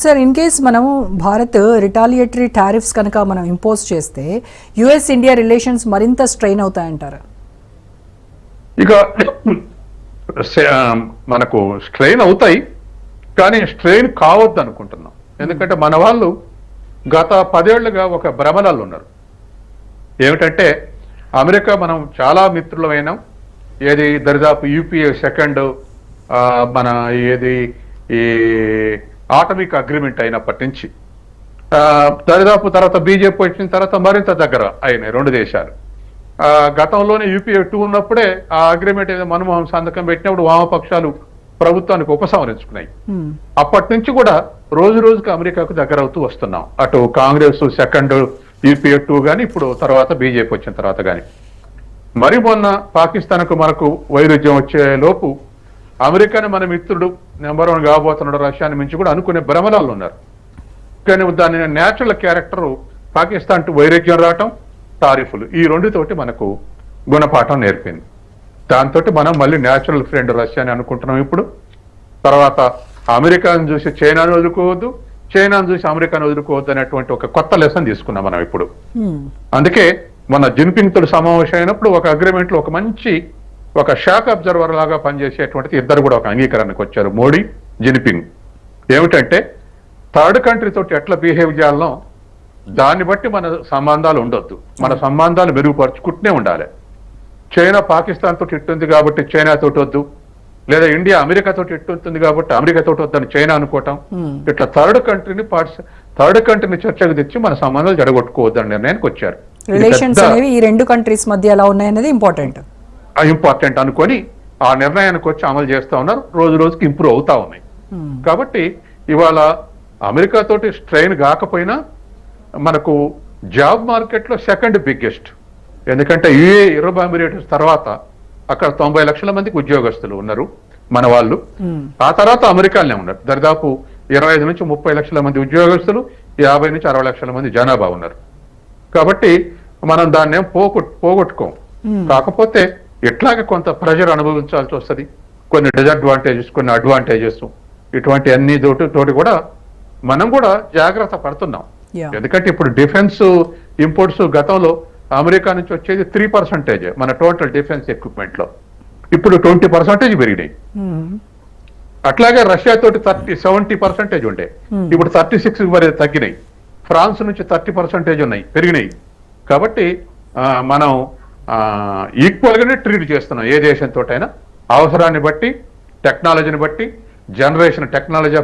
Sir in case మనము Bharat retaliatory tariffs కనుక మనం ఇంపోజ్ చేస్తే యుఎస్ ఇండియా రిలేషన్స్ మరింత స్ట్రెయిన్ అవుతాయంటారా? ఇక మనకు స్ట్రెయిన్ అవుతాయి, కానీ స్ట్రెయిన్ కావద్దు అనుకుంటున్నాం. ఎందుకంటే మన వాళ్ళు గత 10 ఏళ్లుగా ఒక భ్రమలలో ఉన్నారు. ఏమిటంటే అమెరికా మనం చాలా మిత్రులమైనాం. ఏది దరిదాపు యూపీఏ సెకండ్ మన ఏది ఈ ఆటమిక్ అగ్రిమెంట్ అయినప్పటి నుంచి దరిదాపు తర్వాత బీజేపీ వచ్చిన తర్వాత మరింత దగ్గర అయినాయి రెండు దేశాలు. గతంలోనే యూపీఏ 2 ఉన్నప్పుడే ఆ అగ్రిమెంట్ ఏదో మన్మోహన్ సంతకం పెట్టినప్పుడు వామపక్షాలు ప్రభుత్వానికి ఉపసంహరించుకున్నాయి. అప్పటి నుంచి కూడా రోజు రోజుకి అమెరికాకు దగ్గర అవుతూ వస్తున్నాం. అటు కాంగ్రెస్ సెకండ్ యూపీఏ 2 కానీ ఇప్పుడు తర్వాత బీజేపీ వచ్చిన తర్వాత కానీ. మరి మొన్న పాకిస్తాన్కు మనకు వైరుధ్యం వచ్చే లోపు అమెరికాని మన మిత్రుడు నెంబర్ 1 కాబోతున్నాడు రష్యాని మించి కూడా అనుకునే భ్రమలాలు ఉన్నారు. కానీ దాని న్యాచురల్ క్యారెక్టర్ పాకిస్తాన్ టు వైరుధ్యం రావటం, టారిఫ్లు ఈ రెండుతోటి మనకు గుణపాఠం నేర్పింది. దాంతో మనం మళ్ళీ న్యాచురల్ ఫ్రెండ్ రష్యాని అనుకుంటున్నాం ఇప్పుడు. తర్వాత అమెరికాను చూసి చైనాను వదులుకోవద్దు, చైనాను చూసి అమెరికాను వదులుకోవద్దు అనేటువంటి ఒక కొత్త లెసన్ తీసుకున్నాం మనం ఇప్పుడు. అందుకే మన జిన్పింగ్ తోటి సమావేశం అయినప్పుడు ఒక అగ్రిమెంట్ లో ఒక మంచి ఒక షాక్ అబ్జర్వర్ లాగా పనిచేసేటువంటిది ఇద్దరు కూడా ఒక అంగీకారానికి వచ్చారు, మోడీ జిన్పింగ్. ఏమిటంటే థర్డ్ కంట్రీ తోటి ఎట్లా బిహేవ్ చేయాలనో దాన్ని బట్టి మన సంబంధాలు ఉండొద్దు, మన సంబంధాలు మెరుగుపరుచుకుంటూనే ఉండాలి. చైనా పాకిస్తాన్ తోటి ఇట్టుంది కాబట్టి చైనా తోటి వద్దు, లేదా ఇండియా అమెరికా తోటి ఇట్టుంది కాబట్టి అమెరికా తోటి వద్దని చైనా అనుకోవటం, ఇట్లా థర్డ్ కంట్రీని చర్చకు తెచ్చి మన సంబంధాలు జడగొట్టుకోవద్దని నిర్ణయానికి వచ్చారు. రిలేషన్స్ అనేవి ఈ రెండు కంట్రీస్ మధ్య ఎలా ఉన్నాయనేది ఇంపార్టెంట్ అనుకొని ఆ నిర్ణయానికి వచ్చి అమలు చేస్తా ఉన్నారు. రోజు రోజుకి ఇంప్రూవ్ అవుతా ఉన్నాయి. కాబట్టి ఇవాళ అమెరికా తోటి స్ట్రెయిన్ కాకపోయినా మనకు జాబ్ మార్కెట్ లో సెకండ్ బిగ్గెస్ట్. ఎందుకంటే యుఏ అరబ్ ఎమిరేట్స్ తర్వాత అక్కడ 90 లక్షల మందికి ఉద్యోగస్తులు ఉన్నారు మన వాళ్ళు. ఆ తర్వాత అమెరికాలోనే ఉన్నారు. దరిదాపు 25 నుంచి 30 లక్షల మంది ఉద్యోగస్తులు, 50 నుంచి 60 లక్షల మంది జనాభా ఉన్నారు. కాబట్టి మనం దాన్ని పోగొట్టుకోం. కాకపోతే ఎట్లాగే కొంత ప్రెషర్ అనుభవించాల్సి వస్తుంది, కొన్ని డిసడ్వాంటేజెస్, కొన్ని అడ్వాంటేజెస్, ఇటువంటి అన్ని తోటి కూడా మనం కూడా జాగ్రత్త పడుతున్నాం. ఎందుకంటే ఇప్పుడు డిఫెన్స్ ఇంపోర్ట్స్ గతంలో అమెరికా నుంచి వచ్చేది 3% మన టోటల్ డిఫెన్స్ ఎక్విప్మెంట్ లో, ఇప్పుడు 20% పెరిగినాయి. అట్లాగే రష్యా తోటి 70% ఉండే, ఇప్పుడు 36 వరకు తగ్గినాయి. ఫ్రాన్స్ నుంచి 30% ఉన్నాయి, పెరిగినాయి. కాబట్టి మనం ఈక్వల్ గానే ట్రీట్ చేస్తున్నాం ఏ దేశంతో అయినా, అవసరాన్ని బట్టి, టెక్నాలజీని బట్టి, టెక్నాలజీ